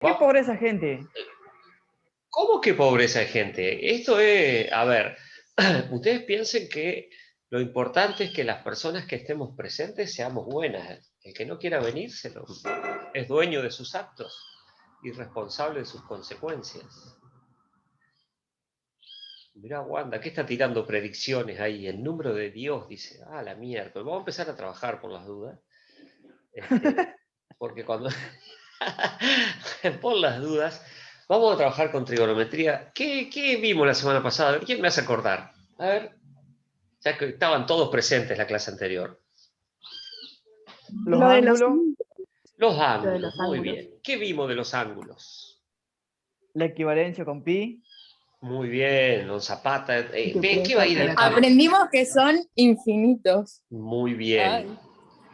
¿Qué pobreza, gente? ¿Cómo que pobreza de gente? Esto es, a ver, ustedes piensen que lo importante es que las personas que estemos presentes seamos buenas. El que no quiera venir es dueño de sus actos y responsable de sus consecuencias. Mirá, Wanda, ¿qué está tirando predicciones ahí? El número de Dios dice, ah, la mierda. Vamos a empezar a trabajar por las dudas. Porque cuando... por las dudas, vamos a trabajar con trigonometría. ¿Qué vimos la semana pasada? A ver, ¿quién me hace acordar? A ver, ya que estaban todos presentes la clase anterior. Los Lo de los, ángulos, Los lo de ángulos, los muy ángulos. bien. ¿Qué vimos de los ángulos? la equivalencia con pi. Muy bien, don Zapata. Tu ¿En qué va a ir pregunta. el Aprendimos que son infinitos. Muy bien, Ay,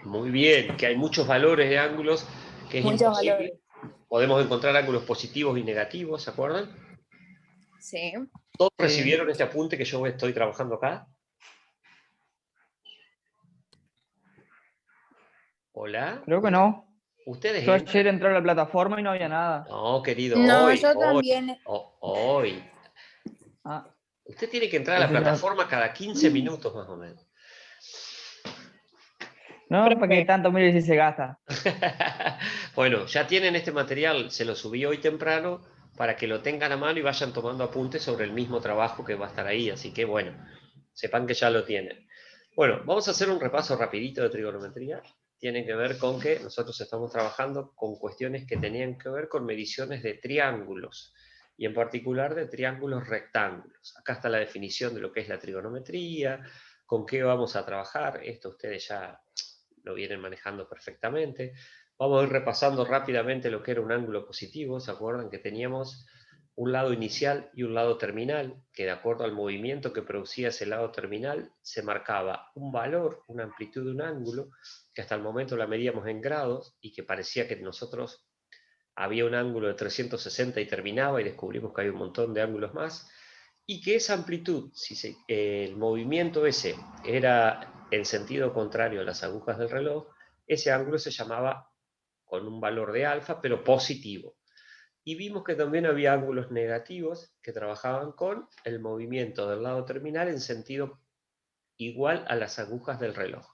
muy bien. Que hay muchos valores de ángulos que es muchos valores. imposible. Podemos encontrar ángulos positivos y negativos, ¿se acuerdan? Sí. ¿Todos Sí, recibieron este apunte que yo estoy trabajando acá? Hola. creo que no. Ustedes Yo ayer entran. entré a la plataforma y no había nada. No, querido, No, hoy, yo hoy, también. hoy. Ah, Usted tiene que entrar a la entonces yo plataforma cada 15 minutos más o menos. no, ¿para qué tanto mire si se gasta? Bueno, ya tienen este material, se lo subí hoy temprano para que lo tengan a mano y vayan tomando apuntes sobre el mismo trabajo que va a estar ahí, así que bueno, sepan que ya lo tienen. Bueno, vamos a hacer un repaso rapidito de trigonometría. Tiene que ver con que nosotros estamos trabajando con cuestiones que tenían que ver con mediciones de triángulos y en particular de triángulos rectángulos. Acá está la definición de lo que es la trigonometría, con qué vamos a trabajar, esto ustedes ya lo vienen manejando perfectamente. Vamos a ir repasando rápidamente lo que era un ángulo positivo. ¿Se acuerdan que teníamos un lado inicial y un lado terminal? Que de acuerdo al movimiento que producía ese lado terminal, se marcaba un valor, una amplitud de un ángulo, que hasta el momento la medíamos en grados y que parecía que nosotros había un ángulo de 360 y terminaba y descubrimos que hay un montón de ángulos más. Y que esa amplitud, si el movimiento ese era en sentido contrario a las agujas del reloj, ese ángulo se llamaba con un valor de alfa, pero positivo. Y vimos que también había ángulos negativos que trabajaban con el movimiento del lado terminal en sentido igual a las agujas del reloj.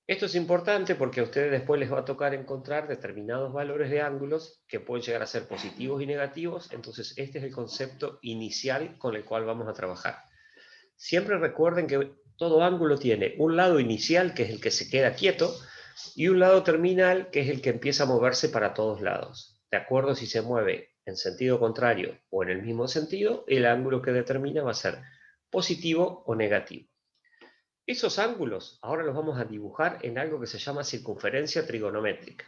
Esto es importante porque a ustedes después les va a tocar encontrar determinados valores de ángulos que pueden llegar a ser positivos y negativos, entonces este es el concepto inicial con el cual vamos a trabajar. Siempre recuerden que todo ángulo tiene un lado inicial, que es el que se queda quieto, y un lado terminal, que es el que empieza a moverse para todos lados. De acuerdo si se mueve en sentido contrario o en el mismo sentido, el ángulo que determina va a ser positivo o negativo. Esos ángulos ahora los vamos a dibujar en algo que se llama circunferencia trigonométrica.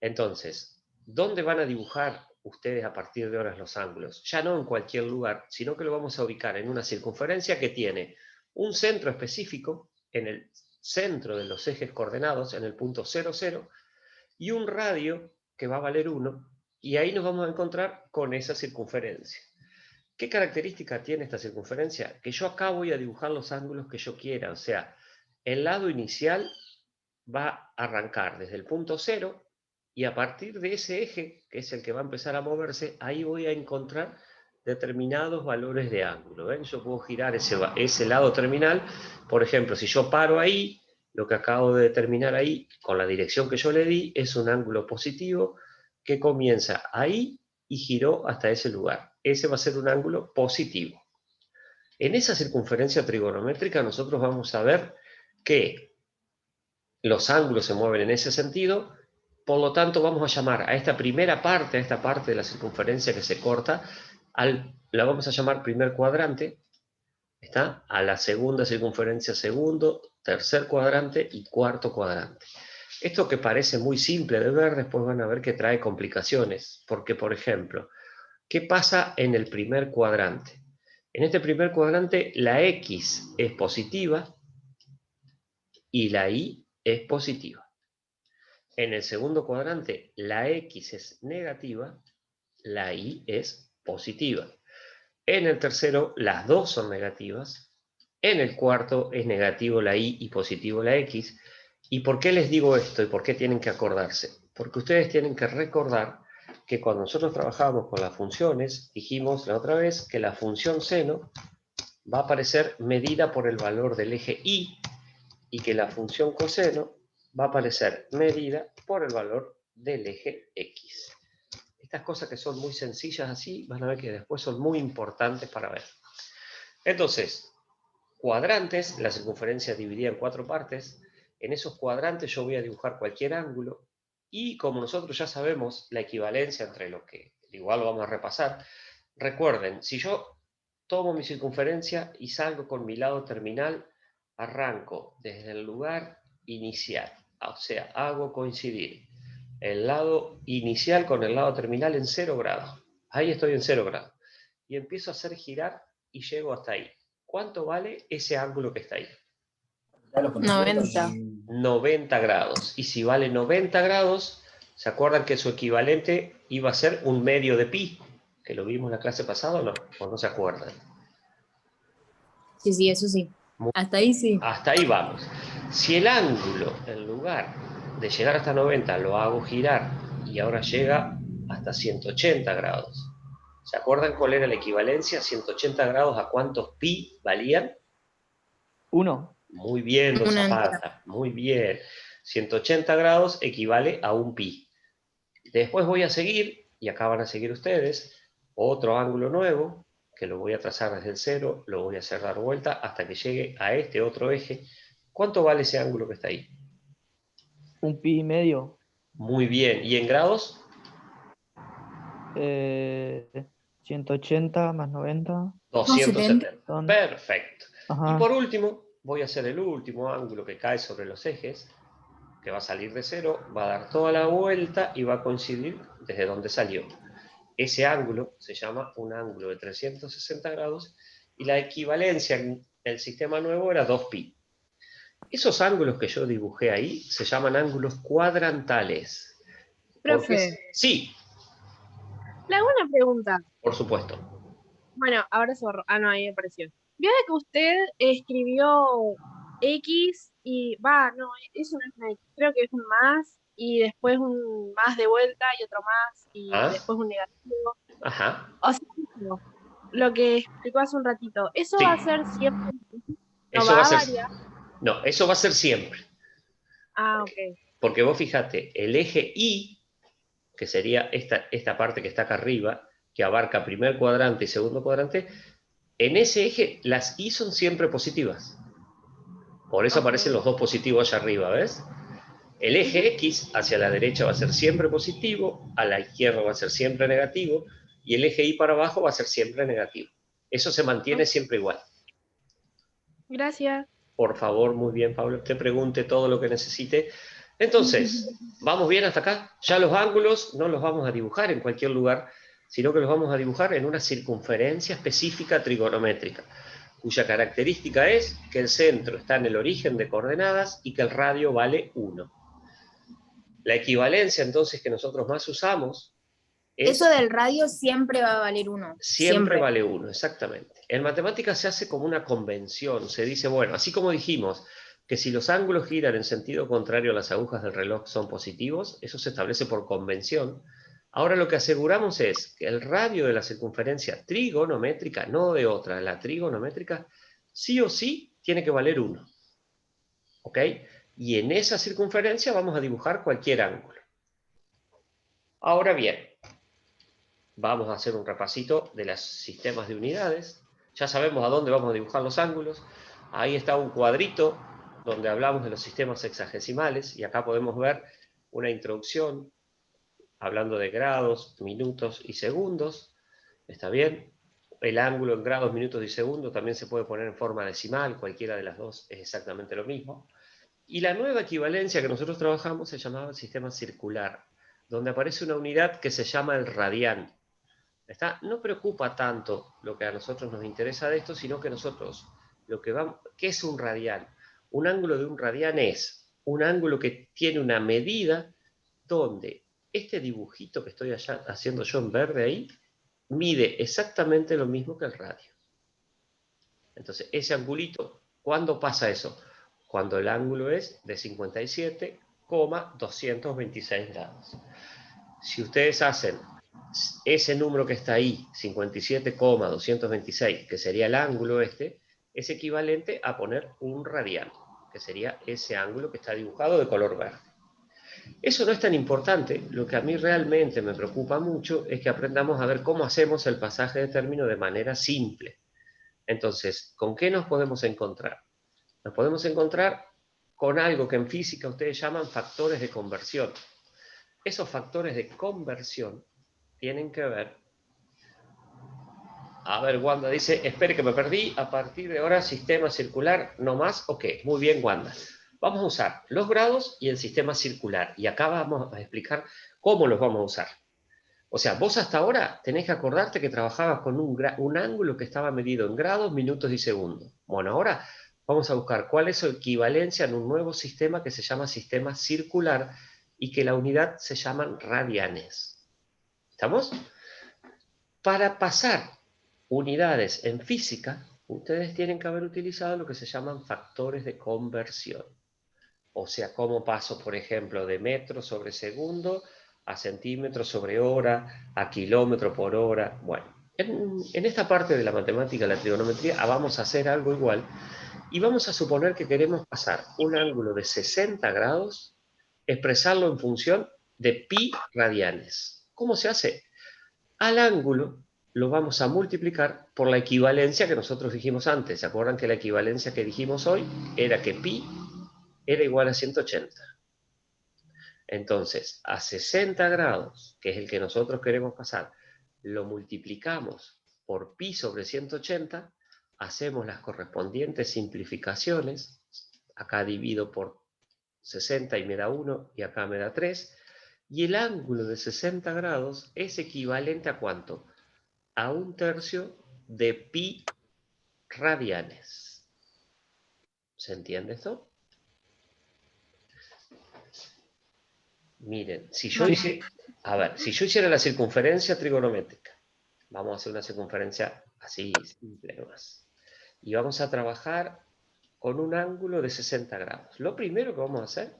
Entonces, ¿dónde van a dibujar ustedes a partir de ahora los ángulos? Ya no en cualquier lugar, sino que lo vamos a ubicar en una circunferencia que tiene un centro específico en el centro de los ejes coordenados, en el punto 0, 0, y un radio que va a valer 1, y ahí nos vamos a encontrar con esa circunferencia. ¿Qué característica tiene esta circunferencia? Que yo acá voy a dibujar los ángulos que yo quiera, o sea, el lado inicial va a arrancar desde el punto 0 y a partir de ese eje, que es el que va a empezar a moverse, ahí voy a encontrar determinados valores de ángulo. ¿Ven? Yo puedo girar ese lado terminal, por ejemplo, si yo paro ahí, lo que acabo de determinar ahí, con la dirección que yo le di, es un ángulo positivo que comienza ahí y giró hasta ese lugar. Ese va a ser un ángulo positivo. En esa circunferencia trigonométrica nosotros vamos a ver que los ángulos se mueven en ese sentido, por lo tanto vamos a llamar a esta primera parte, a esta parte de la circunferencia que se corta, la vamos a llamar primer cuadrante, ¿está? A la segunda circunferencia segundo, tercer cuadrante y cuarto cuadrante. Esto que parece muy simple de ver, después van a ver que trae complicaciones, porque por ejemplo, ¿qué pasa en el primer cuadrante? En este primer cuadrante la X es positiva y la Y es positiva. En el segundo cuadrante la X es negativa, la Y es positiva. En el tercero las dos son negativas. En el cuarto es negativo la Y y positivo la X. ¿Y por qué les digo esto y por qué tienen que acordarse? Porque ustedes tienen que recordar que cuando nosotros trabajamos con las funciones, dijimos la otra vez que la función seno va a aparecer medida por el valor del eje y que la función coseno va a aparecer medida por el valor del eje x. Estas cosas que son muy sencillas así, van a ver que después son muy importantes para ver. Entonces, cuadrantes, la circunferencia dividida en 4 partes. En esos cuadrantes yo voy a dibujar cualquier ángulo y como nosotros ya sabemos la equivalencia entre lo que, igual lo vamos a repasar, recuerden, si yo tomo mi circunferencia y salgo con mi lado terminal, arranco desde el lugar inicial, o sea, hago coincidir el lado inicial con el lado terminal en 0 grados. Ahí estoy en 0 grados. Y empiezo a hacer girar y llego hasta ahí. ¿Cuánto vale ese ángulo que está ahí? 90. 90 grados. Y si vale 90 grados, ¿se acuerdan que su equivalente iba a ser un medio de pi? Que lo vimos en la clase pasada, ¿o no se acuerdan? Sí, sí, eso sí. Hasta ahí sí. Hasta ahí vamos. Si el ángulo, en lugar de llegar hasta 90, lo hago girar y ahora llega hasta 180 grados. ¿Se acuerdan cuál era la equivalencia? 180 grados, ¿a cuántos pi valían? 1. Muy bien, don Zapata, muy bien. 180 grados equivale a un pi. Después voy a seguir, y acá van a seguir ustedes, otro ángulo nuevo, que lo voy a trazar desde el 0, lo voy a hacer dar vuelta hasta que llegue a este otro eje. ¿Cuánto vale ese ángulo que está ahí? 1 pi y medio. Muy bien. ¿Y en grados? 180 más 90. 270. Son- Perfecto. Y Ajá. por último, voy a hacer el último ángulo que cae sobre los ejes, que va a salir de 0, va a dar toda la vuelta y va a coincidir desde donde salió. Ese ángulo se llama un ángulo de 360 grados y la equivalencia en el sistema nuevo era 2pi. Esos ángulos que yo dibujé ahí se llaman ángulos cuadrantales. Profe, Sí, le hago una pregunta. por supuesto. Bueno, ahora se borró. Ah, no, ahí apareció. Vio que usted escribió X y va, no, eso no es una X, creo que es un más y después un más de vuelta y otro más y ¿Ah? después un negativo. Ajá. O sea, no, lo que explicó hace un ratito, ¿eso Sí. va a ser siempre? ¿No Eso va va a a ser. variar? No, eso va a ser siempre. Ah, ok. Porque vos fíjate, el eje Y, que sería esta parte que está acá arriba, que abarca primer cuadrante y segundo cuadrante, en ese eje las Y son siempre positivas. Por eso Ok. aparecen los dos positivos allá arriba, ¿ves? El eje X hacia la derecha va a ser siempre positivo, a la izquierda va a ser siempre negativo, y el eje Y para abajo va a ser siempre negativo. Eso se mantiene siempre igual. Gracias. Por favor, muy bien, Pablo, usted pregunte todo lo que necesite. Entonces, ¿vamos bien hasta acá? Ya los ángulos no los vamos a dibujar en cualquier lugar, sino que los vamos a dibujar en una circunferencia específica trigonométrica, cuya característica es que el centro está en el origen de coordenadas y que el radio vale 1. La equivalencia, entonces, que nosotros más usamos es... Eso del radio siempre va a valer 1. Siempre vale 1, exactamente. En matemáticas se hace como una convención, se dice, bueno, así como dijimos que si los ángulos giran en sentido contrario a las agujas del reloj son positivos, eso se establece por convención. Ahora lo que aseguramos es que el radio de la circunferencia trigonométrica, no de otra, la trigonométrica, sí o sí tiene que valer 1. ¿Ok? Y en esa circunferencia vamos a dibujar cualquier ángulo. Ahora bien, vamos a hacer un repasito de los sistemas de unidades. Ya sabemos a dónde vamos a dibujar los ángulos. Ahí está un cuadrito donde hablamos de los sistemas sexagesimales y acá podemos ver una introducción hablando de grados, minutos y segundos. ¿Está bien? El ángulo en grados, minutos y segundos también se puede poner en forma decimal, cualquiera de las dos es exactamente lo mismo. Y la nueva equivalencia que nosotros trabajamos se llamaba el sistema circular, donde aparece una unidad que se llama el radián. No preocupa tanto lo que a nosotros nos interesa de esto, sino que nosotros, ¿qué es un radián? Un ángulo de un radián es un ángulo que tiene una medida donde este dibujito que estoy haciendo yo en verde ahí, mide exactamente lo mismo que el radio. Entonces, ese angulito, ¿cuándo pasa eso? Cuando el ángulo es de 57,226 grados. Si ustedes hacen ese número que está ahí, 57,226, que sería el ángulo este, es equivalente a poner un radian, que sería ese ángulo que está dibujado de color verde. Eso no es tan importante. Lo que a mí realmente me preocupa mucho es que aprendamos a ver cómo hacemos el pasaje de término de manera simple. Entonces, ¿con qué nos podemos encontrar? Nos podemos encontrar con algo que en física ustedes llaman factores de conversión. Esos factores de conversión tienen que ver... A ver, Wanda dice, espere que me perdí, a partir de ahora sistema circular, no más, ok, muy bien, Wanda. Vamos a usar los grados y el sistema circular, y acá vamos a explicar cómo los vamos a usar. O sea, vos hasta ahora tenés que acordarte que trabajabas con un ángulo que estaba medido en grados, minutos y segundos. Bueno, ahora vamos a buscar cuál es su equivalencia en un nuevo sistema que se llama sistema circular y que la unidad se llaman radianes. ¿Estamos? Para pasar unidades en física, ustedes tienen que haber utilizado lo que se llaman factores de conversión. O sea, cómo paso, por ejemplo, de metro sobre segundo a centímetro sobre hora, a kilómetro por hora. Bueno, en esta parte de la matemática, la trigonometría, vamos a hacer algo igual y vamos a suponer que queremos pasar un ángulo de 60 grados, expresarlo en función de pi radianes. ¿Cómo se hace? Al ángulo lo vamos a multiplicar por la equivalencia que nosotros dijimos antes. ¿Se acuerdan que la equivalencia que dijimos hoy era que pi era igual a 180? Entonces, a 60 grados, que es el que nosotros queremos pasar, lo multiplicamos por pi sobre 180, hacemos las correspondientes simplificaciones. Acá divido por 60 y me da 1, y acá me da 3. Y el ángulo de 60 grados es equivalente a ¿cuánto? A 1/3 de pi radianes. ¿Se entiende esto? Miren, si yo hiciera la circunferencia trigonométrica, vamos a hacer una circunferencia así, simple nomás, y vamos a trabajar con un ángulo de 60 grados. Lo primero que vamos a hacer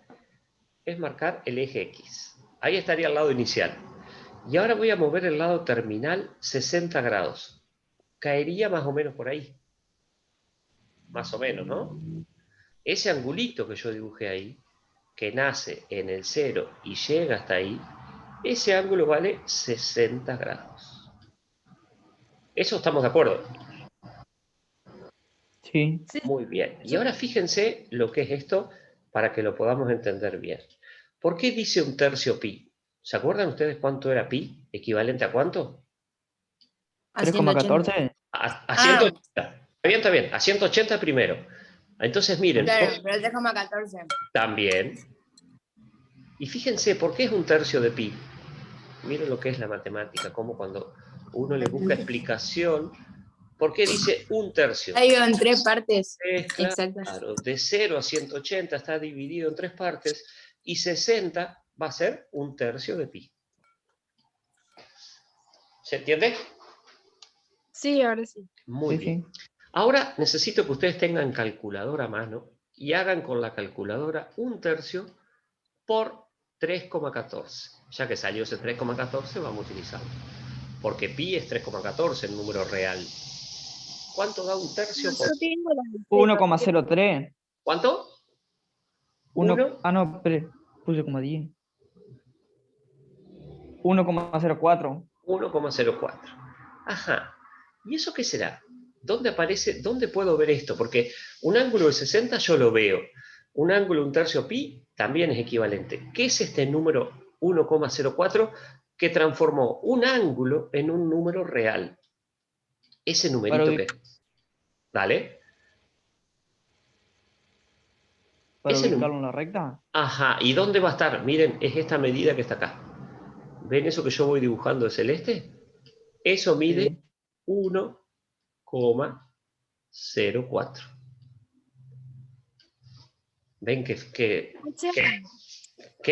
es marcar el eje X. Ahí estaría el lado inicial. Y ahora voy a mover el lado terminal 60 grados. Caería más o menos por ahí. Más o menos, ¿no? Ese angulito que yo dibujé ahí, que nace en el 0 y llega hasta ahí, ese ángulo vale 60 grados. ¿Eso estamos de acuerdo? Sí. Muy bien. Y ahora fíjense lo que es esto para que lo podamos entender bien. ¿Por qué dice 1/3 pi? ¿Se acuerdan ustedes cuánto era pi? ¿Equivalente a cuánto? A 180. 3,14. A 180. Está bien. A 180 primero. Entonces miren. Claro, pero 3,14. También. Y fíjense, ¿por qué es 1/3 de pi? Miren lo que es la matemática, como cuando uno le busca explicación. ¿Por qué dice 1/3? Ha ido en 3 partes. Claro, Exactas. de 0 a 180 está dividido en 3 partes y 60 va a ser 1/3 de pi. ¿Se entiende? Sí, ahora sí. Muy Sí, bien. sí. Ahora necesito que ustedes tengan calculadora a mano y hagan con la calculadora 1/3 por 3,14. Ya que salió ese 3,14, vamos a utilizarlo. Porque pi es 3,14 en número real. ¿Cuánto da 1/3 por...? Yo tengo las 1,03. ¿Cuánto? No, espere. Puse como 10. 1,04. 1,04. Ajá. ¿Y eso qué será? ¿Dónde aparece? ¿Dónde puedo ver esto? Porque un ángulo de 60 yo lo veo. Un ángulo de 1/3 pi también es equivalente. ¿Qué es este número 1,04 que transformó un ángulo en un número real? Ese numerito que... Dale. ¿Para Ese ubicarlo en la recta? Ajá. ¿Y dónde va a estar? Miren, es esta medida que está acá. ¿Ven eso que yo voy dibujando de celeste? Eso mide Sí. 1,04. ¿Ven qué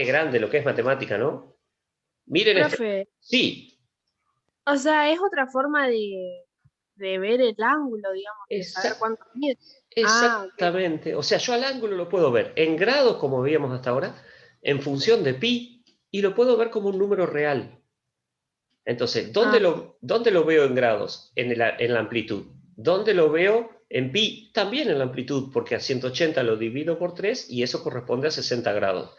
grande lo que es matemática, no? Miren esto. Profe, Sí, o sea, es otra forma de ver el ángulo, digamos, de saber cuánto mide. exactamente. O sea, yo al ángulo lo puedo ver en grados, como veíamos hasta ahora, en función de pi, y lo puedo ver como un número real. Entonces, ¿dónde lo veo en grados? En la amplitud. ¿Dónde lo veo en pi? También en la amplitud, porque a 180 lo divido por 3 y eso corresponde a 60 grados.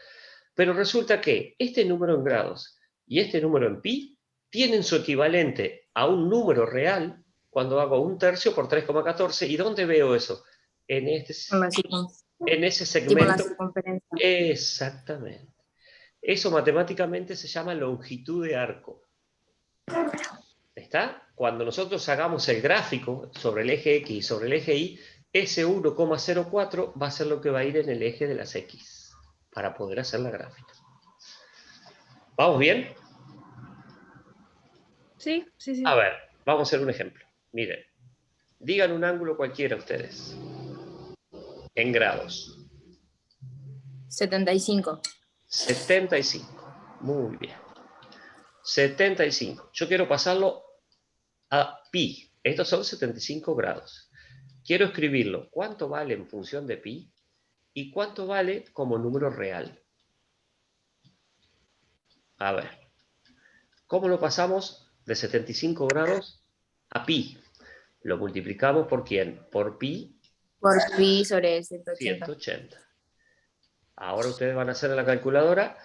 Pero resulta que este número en grados y este número en pi tienen su equivalente a un número real cuando hago 1/3 por 3,14. ¿Y dónde veo eso? En ese Tipo en la segmento. circunferencia. Exactamente. Eso matemáticamente se llama longitud de arco. ¿Está? Cuando nosotros hagamos el gráfico sobre el eje X y sobre el eje Y, ese 1,04 va a ser lo que va a ir en el eje de las X, para poder hacer la gráfica. ¿Vamos bien? Sí, sí, sí. A ver, vamos a hacer un ejemplo. Miren, digan un ángulo cualquiera ustedes, en grados. 75. 75. Muy bien. 75. Yo quiero pasarlo a pi. Estos son 75 grados. Quiero escribirlo. ¿Cuánto vale en función de pi? ¿Y cuánto vale como número real? A ver. ¿Cómo lo pasamos de 75 grados a pi? Lo multiplicamos por ¿quién? Por pi. Por pi sobre 180. 180. Ahora ustedes van a hacer en la calculadora.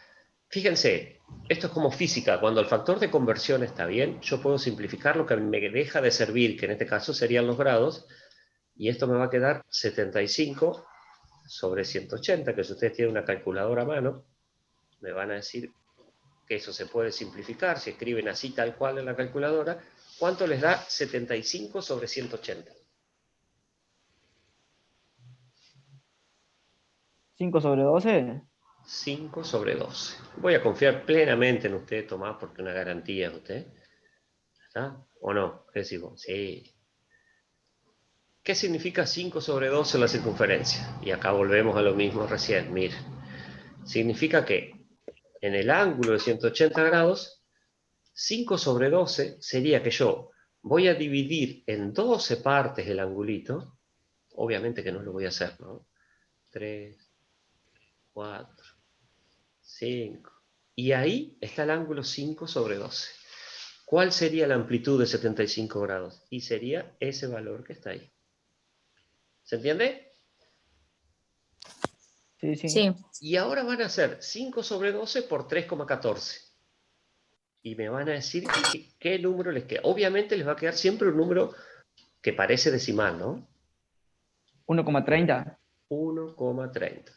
Fíjense, esto es como física. Cuando el factor de conversión está bien, yo puedo simplificar lo que me deja de servir, que en este caso serían los grados, y esto me va a quedar 75 sobre 180, que si ustedes tienen una calculadora a mano, me van a decir que eso se puede simplificar, si escriben así tal cual en la calculadora, ¿cuánto les da 75 sobre 180? 5 sobre 12. 5 sobre 12. Voy a confiar plenamente en usted, Tomás, porque una garantía es usted. ¿Está? ¿O no? ¿Qué decís vos? Sí. ¿Qué significa 5 sobre 12 la circunferencia? Y acá volvemos a lo mismo recién, mire. Significa que en el ángulo de 180 grados, 5 sobre 12 sería que yo voy a dividir en 12 partes el angulito. Obviamente que no lo voy a hacer, ¿no? 3, 4, 5. Y ahí está el ángulo 5 sobre 12. ¿Cuál sería la amplitud de 75 grados? Y sería ese valor que está ahí. ¿Se entiende? Sí, sí. Sí. Y ahora van a hacer 5 sobre 12 por 3,14. Y me van a decir qué número les queda. Obviamente les va a quedar siempre un número que parece decimal, ¿no? 1,30. 1,30.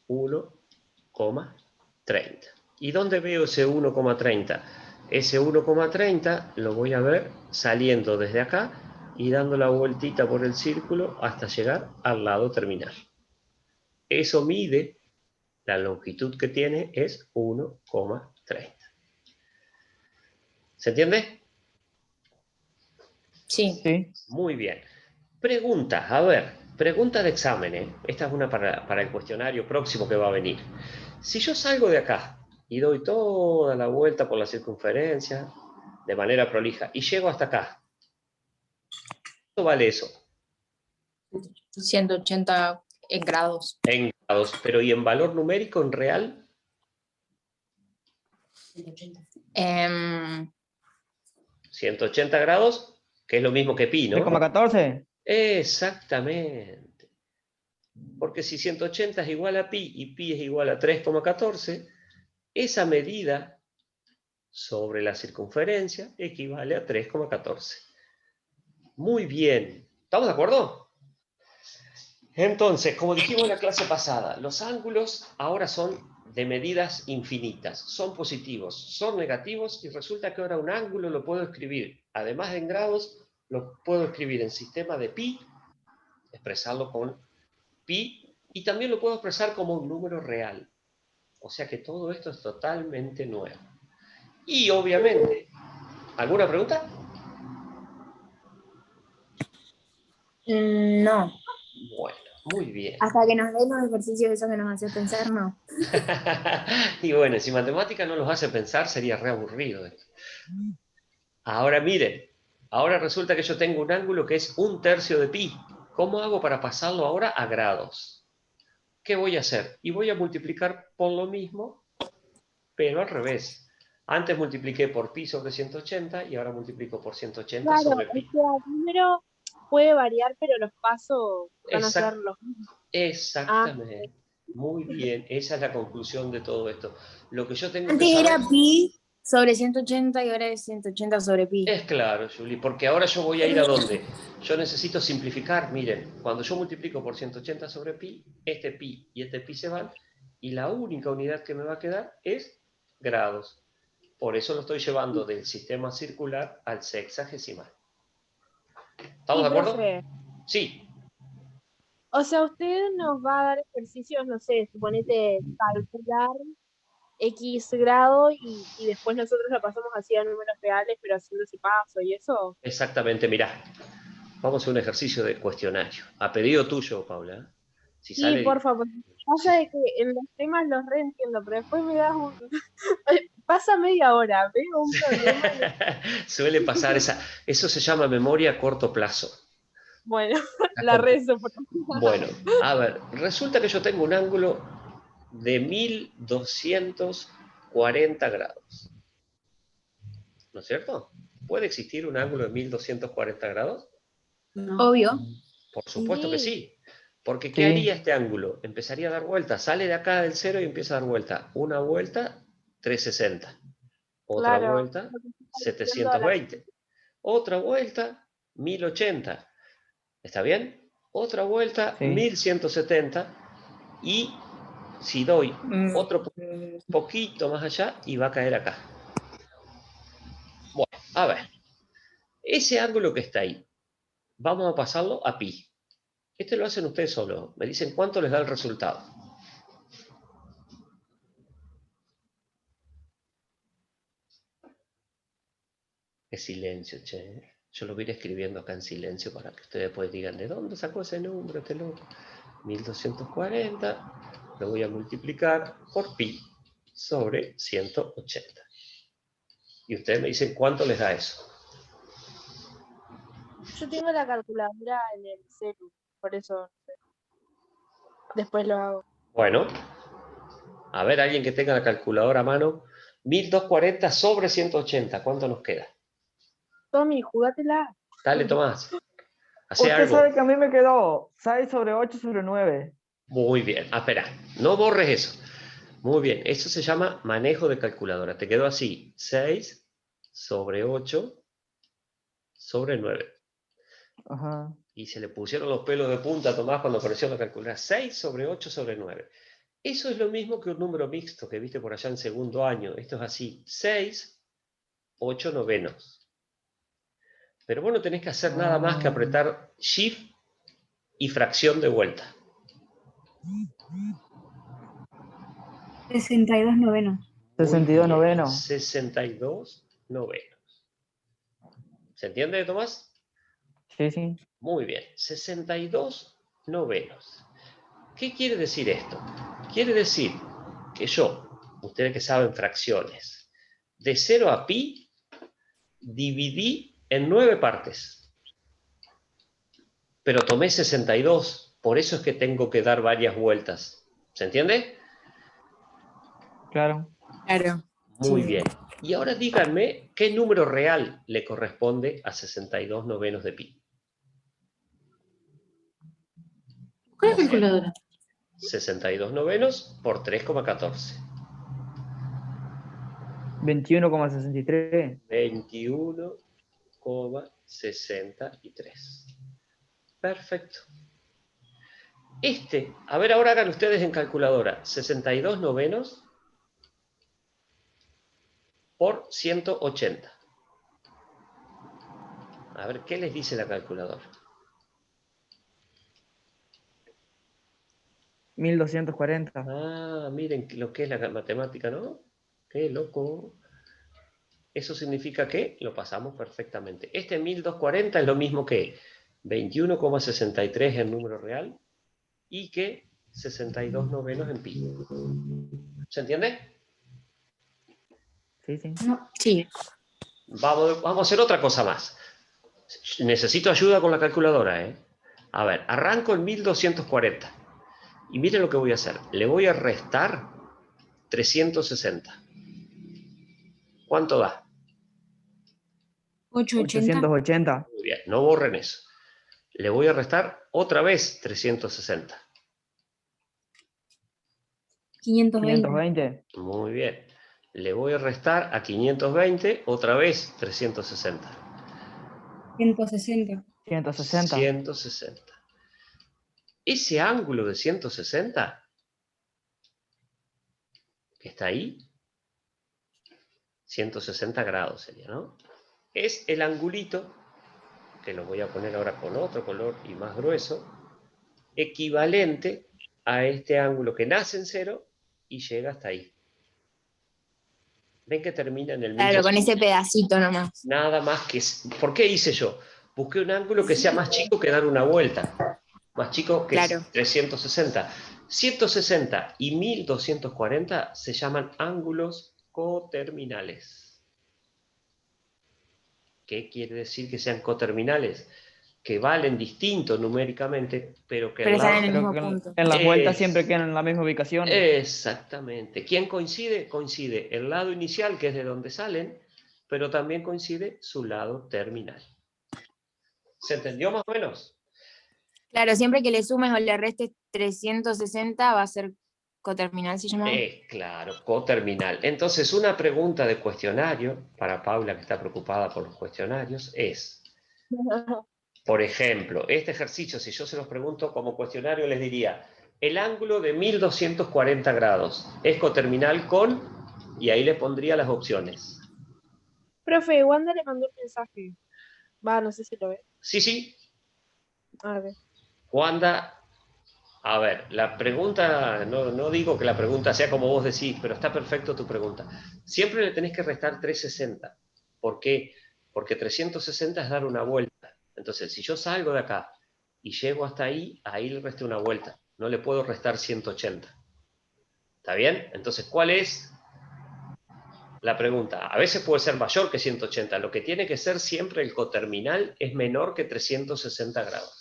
1,30. ¿Y dónde veo ese 1,30? Ese 1,30 lo voy a ver saliendo desde acá y dando la vueltita por el círculo hasta llegar al lado terminal. Eso mide, la longitud que tiene es 1,30. ¿Se entiende? Sí. Sí. Muy bien. Preguntas, a ver, pregunta de examen, ¿eh? Esta es una para el cuestionario próximo que va a venir. Si yo salgo de acá y doy toda la vuelta por la circunferencia de manera prolija y llego hasta acá, ¿cuánto vale eso? 180 en grados. En grados, pero ¿y en valor numérico, en real? 180 grados, que es lo mismo que pi, ¿no? 3,14. Exactamente. Porque si 180 es igual a pi y pi es igual a 3,14, esa medida sobre la circunferencia equivale a 3,14. Muy bien. ¿Estamos de acuerdo? Entonces, como dijimos en la clase pasada, los ángulos ahora son de medidas infinitas. Son positivos, son negativos y resulta que ahora un ángulo lo puedo escribir, además de en grados, lo puedo escribir en sistema de pi, expresarlo con pi, y también lo puedo expresar como un número real. O sea que todo esto es totalmente nuevo. Y obviamente, ¿alguna pregunta? No. Bueno, muy bien. Hasta que nos den los ejercicios esos que nos hacen pensar, no. Y bueno, si matemática no los hace pensar, sería re aburrido esto. Ahora miren, ahora resulta que yo tengo un ángulo que es 1/3 de pi. ¿Cómo hago para pasarlo ahora a grados? ¿Qué voy a hacer? Y voy a multiplicar por lo mismo, pero al revés. Antes multipliqué por pi sobre 180 y ahora multiplico por 180 Claro, sobre o pi. sea, el número puede variar, pero los pasos van a ser Exact- los mismos. Exactamente. Muy bien, esa es la conclusión de todo esto. Lo que yo tengo que Antes era saber pi sobre 180 y ahora es 180 sobre pi. es claro, Julie, porque ahora yo voy a ir a dónde. Yo necesito simplificar. Miren, cuando yo multiplico por 180 sobre pi, este pi y este pi se van, y la única unidad que me va a quedar es grados. Por eso lo estoy llevando del sistema circular al sexagesimal. ¿Estamos Sí, de acuerdo? profe. Sí, O sea, usted nos va a dar ejercicios, no sé, suponete calcular X grado y después nosotros lo pasamos así a números reales, pero haciendo ese paso y eso. exactamente. Mirá, vamos a hacer un ejercicio de cuestionario. A pedido tuyo, Paula. Si Sí, por sale... favor. Pasa de que en los temas los reentiendo, pero después me das un... Pasa media hora, veo un problema y... Suele pasar eso se llama memoria a corto plazo. Bueno, Está la compli- rezo. Bueno, a ver, resulta que yo tengo un ángulo de 1240 grados. ¿No es cierto? ¿Puede existir un ángulo de 1240 grados? Obvio. Por supuesto que Sí, sí. Porque ¿qué Sí, haría este ángulo? Empezaría a dar vueltas. Sale de acá del cero y empieza a dar vuelta. Una vuelta, 360. Otra claro. vuelta, Lo que está diciendo a la... 720. Otra vuelta, 1080. ¿Está bien? Otra vuelta, sí. 1170. Y si doy Mm, otro poquito más allá y va a caer acá. Bueno, a ver. Ese ángulo que está ahí, vamos a pasarlo a pi. Este lo hacen ustedes solos. Me dicen cuánto les da el resultado. Qué silencio, che. Yo lo voy a ir escribiendo acá en silencio para que ustedes después digan de dónde sacó ese número, este loco. 1240 lo voy a multiplicar por pi sobre 180. Y ustedes me dicen cuánto les da eso. Yo tengo la calculadora en el celu, por eso no sé. Después lo hago. Bueno, a ver, alguien que tenga la calculadora a mano. 1240 sobre 180, ¿cuánto nos queda? Tommy, jugátela. Dale, Tomás. Hace Usted algo. sabe que a mí me quedó 6 sobre 8 sobre 9. Muy bien. Ah, espera, no borres eso. Muy bien, eso se llama manejo de calculadora. Te quedó así, 6 sobre 8 sobre 9. Ajá. Y se le pusieron los pelos de punta a Tomás cuando apareció la calculadora. 6 sobre 8 sobre 9. Eso es lo mismo que un número mixto que viste por allá en segundo año. Esto es así, 6, 8 novenos. Pero vos no tenés que hacer nada más que apretar Shift y fracción de vuelta. 62 novenos. 62 novenos. 62 novenos. ¿Se entiende, Tomás? Sí, sí. Muy bien, 62 novenos. ¿Qué quiere decir esto? Quiere decir que yo, ustedes que saben fracciones, de 0 a pi, dividí en 9 partes. Pero tomé 62, por eso es que tengo que dar varias vueltas. ¿Se entiende? Claro. Claro. Muy Sí. bien. Y ahora díganme qué número real le corresponde a 62 novenos de pi. ¿Cuál es la calculadora? 62 novenos por 3,14. 21,63. 21,63. Perfecto. A ver, ahora hagan ustedes en calculadora. 62 novenos por 180. A ver, ¿qué les dice la calculadora? 1240. Ah, miren lo que es la matemática, ¿no? Qué loco. Eso significa que lo pasamos perfectamente. Este 1240 es lo mismo que 21,63 en número real y que 62 novenos en pi. ¿Se entiende? Sí, sí. No, sí. Vamos a hacer otra cosa más. Necesito ayuda con la calculadora, ¿eh? A ver, arranco en 1240. Y miren lo que voy a hacer. Le voy a restar 360. ¿Cuánto da? 880. 880. Muy bien, no borren eso. Le voy a restar otra vez 360. 520. 520. Muy bien. Le voy a restar a 520 otra vez 360. 160. 160. 160. Ese ángulo de 160 que está ahí, 160 grados sería, ¿no? Es el angulito, que lo voy a poner ahora con otro color y más grueso, equivalente a este ángulo que nace en 0 y llega hasta ahí. Ven que termina en el mismo. Claro, con ese pedacito nomás. Nada más que... ¿Por qué hice yo? Busqué un ángulo que sea más chico que dar una vuelta. Más chico que Claro. 360. 160 y 1240 se llaman ángulos coterminales. ¿Qué quiere decir que sean coterminales? Que valen distinto numéricamente, pero que Pero al lado... están en el Pero mismo que punto. en las vueltas Es- siempre quedan en la misma ubicación. Exactamente. ¿Quién coincide? Coincide el lado inicial, que es de donde salen, pero también coincide su lado terminal. ¿Se entendió más o menos? Claro, siempre que le sumes o le restes 360 va a ser coterminal, ¿se llama? Claro, coterminal. Entonces, una pregunta de cuestionario, para Paula que está preocupada por los cuestionarios, es, por ejemplo, este ejercicio, si yo se los pregunto como cuestionario, les diría, el ángulo de 1240 grados es coterminal con, y ahí les pondría las opciones. Profe, Wanda le mandó un mensaje. Va, no sé si lo ve. Sí, sí, A ver. Wanda, a ver, la pregunta, no digo que la pregunta sea como vos decís, pero está perfecto tu pregunta. Siempre le tenés que restar 360. ¿Por qué? Porque 360 es dar una vuelta. Entonces, si yo salgo de acá y llego hasta ahí, ahí le resté una vuelta. No le puedo restar 180. ¿Está bien? Entonces, ¿cuál es la pregunta? A veces puede ser mayor que 180. Lo que tiene que ser siempre el coterminal es menor que 360 grados.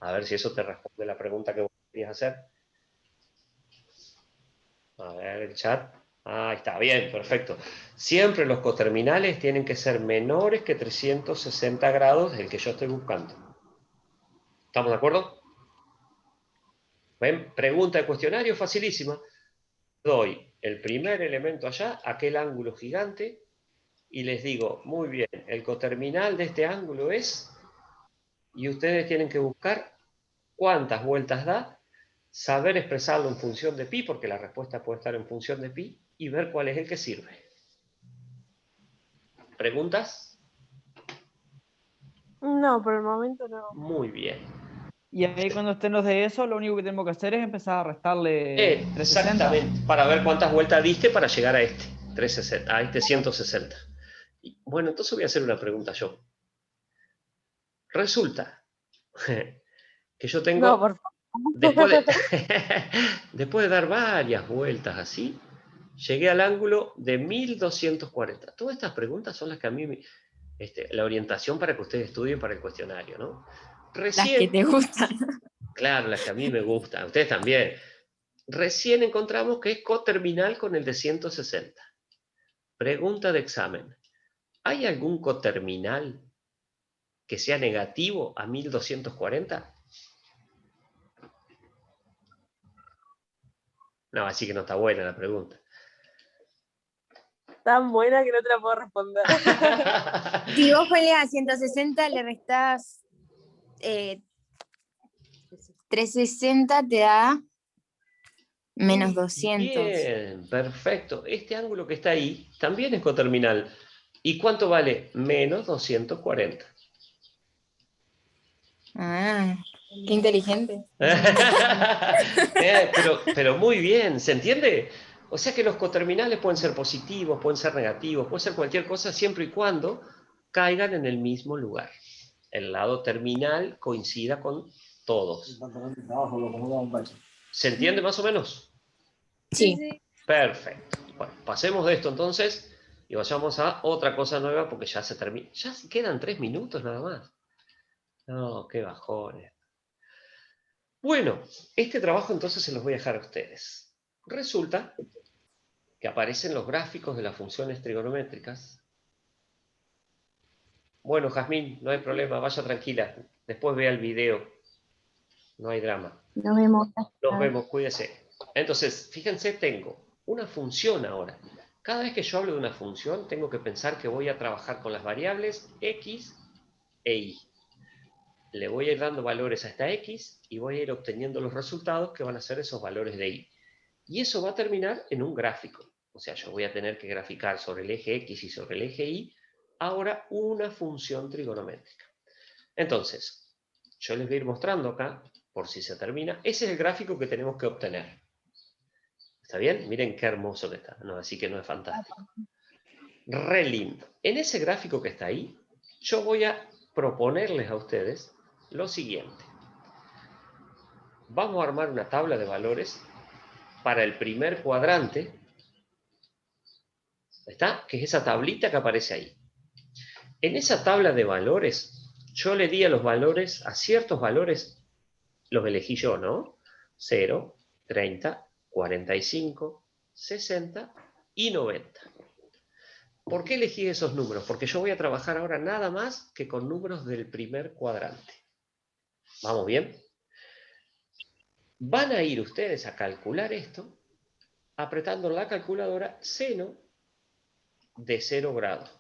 A ver si eso te responde la pregunta que vos querías hacer. A ver el chat. Ahí está, bien, perfecto. Siempre los coterminales tienen que ser menores que 360 grados del que yo estoy buscando. ¿Estamos de acuerdo? ¿Ven? Pregunta de cuestionario facilísima. Doy el primer elemento allá, aquel ángulo gigante, y les digo, muy bien, el coterminal de este ángulo es, y ustedes tienen que buscar cuántas vueltas da, saber expresarlo en función de pi, porque la respuesta puede estar en función de pi, y ver cuál es el que sirve. ¿Preguntas? No, por el momento no. Muy bien. Y ahí cuando estemos de eso, lo único que tenemos que hacer es empezar a restarle 360. Exactamente, para ver cuántas vueltas diste para llegar a este, 360, a este 160. Y, bueno, entonces voy a hacer una pregunta yo. Resulta que yo No, tengo, por favor. después de, después de dar varias vueltas así, llegué al ángulo de 1240. Todas estas preguntas son las que a mí, la orientación para que ustedes estudien para el cuestionario, ¿no? Las que Recién, te gustan. claro, las que a mí me gustan, a ustedes también. Recién encontramos que es coterminal con el de 160. Pregunta de examen. ¿Hay algún coterminal que sea negativo a 1240? No, así que no está buena la pregunta. Tan buena que no te la puedo responder. Si vos peleas a 160, le restás 360, te da menos 200. Bien, perfecto. Este ángulo que está ahí también es coterminal. ¿Y cuánto vale? Menos 240. Ah, qué inteligente. Pero muy bien, ¿se entiende? O sea que los coterminales pueden ser positivos, pueden ser negativos, puede ser cualquier cosa siempre y cuando caigan en el mismo lugar. El lado terminal coincida con todos. ¿Se entiende más o menos? Sí. Sí. Perfecto. Bueno, pasemos de esto entonces y vayamos a otra cosa nueva porque ya se termina. Ya quedan 3 minutos nada más. No, qué bajones. Bueno, este trabajo entonces se los voy a dejar a ustedes. Resulta que aparecen los gráficos de las funciones trigonométricas. Bueno, Jazmín, no hay problema, vaya tranquila. Después vea el video. No hay drama. Nos vemos. Nos vemos, cuídese. Entonces, fíjense, tengo una función ahora. Cada vez que yo hablo de una función, tengo que pensar que voy a trabajar con las variables x e y. Le voy a ir dando valores a esta x y voy a ir obteniendo los resultados que van a ser esos valores de y. Y eso va a terminar en un gráfico. O sea, yo voy a tener que graficar sobre el eje x y sobre el eje y ahora una función trigonométrica. Entonces, yo les voy a ir mostrando acá, por si se termina, ese es el gráfico que tenemos que obtener. ¿Está bien? Miren qué hermoso que está, ¿no? Así que no es fantástico. Re lindo. En ese gráfico que está ahí, yo voy a proponerles a ustedes lo siguiente. Vamos a armar una tabla de valores para el primer cuadrante, ¿está? Que es esa tablita que aparece ahí. En esa tabla de valores, yo le di a los valores, a ciertos valores, los elegí yo, ¿no? 0, 30, 45, 60 y 90. ¿Por qué elegí esos números? Porque yo voy a trabajar ahora nada más que con números del primer cuadrante. ¿Vamos bien? Van a ir ustedes a calcular esto apretando en la calculadora seno de 0 grados.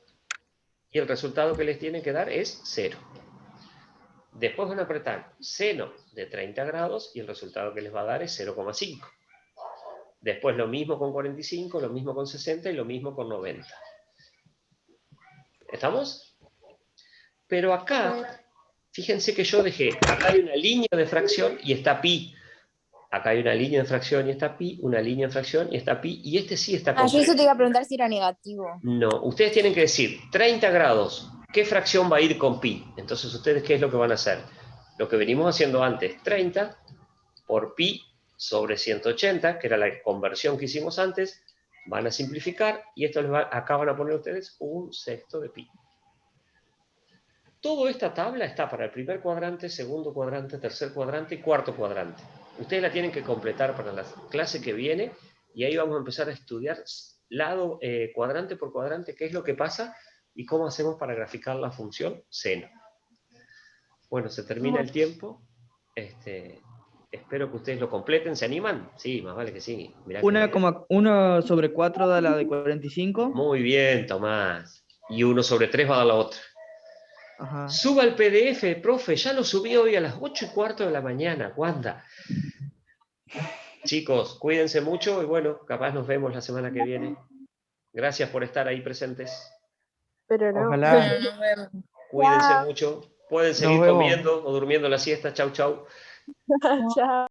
Y el resultado que les tiene que dar es 0. Después van a apretar seno de 30 grados y el resultado que les va a dar es 0,5. Después lo mismo con 45, lo mismo con 60 y lo mismo con 90. ¿Estamos? Pero acá, fíjense que yo dejé, acá hay una línea de fracción y está pi. Acá hay una línea de fracción y está pi, una línea de fracción y está pi, y este sí está completo. Yo eso te iba a preguntar si era negativo. No, ustedes tienen que decir 30 grados, ¿qué fracción va a ir con pi? Entonces, ¿ustedes qué es lo que van a hacer? Lo que venimos haciendo antes, 30 por pi sobre 180, que era la conversión que hicimos antes, van a simplificar, y esto acá van a poner ustedes un sexto de pi. Toda esta tabla está para el primer cuadrante, segundo cuadrante, tercer cuadrante y cuarto cuadrante. Ustedes la tienen que completar para la clase que viene, y ahí vamos a empezar a estudiar cuadrante por cuadrante qué es lo que pasa y cómo hacemos para graficar la función seno. Bueno, se termina el tiempo. Espero que ustedes lo completen. ¿Se animan? Sí, más vale que sí. Mirá 1,1 sobre 4 da la de 45. Muy bien, Tomás. Y 1 sobre 3 va a dar la otra. Ajá. Suba el PDF, profe. Ya lo subí hoy a las 8:15 de la mañana. Wanda. Chicos, cuídense mucho y bueno, capaz nos vemos la semana que viene. Gracias por estar ahí presentes. Pero no. Ojalá. Cuídense mucho. Pueden seguir Nos vemos. comiendo o durmiendo la siesta. Chau, chau. Chao.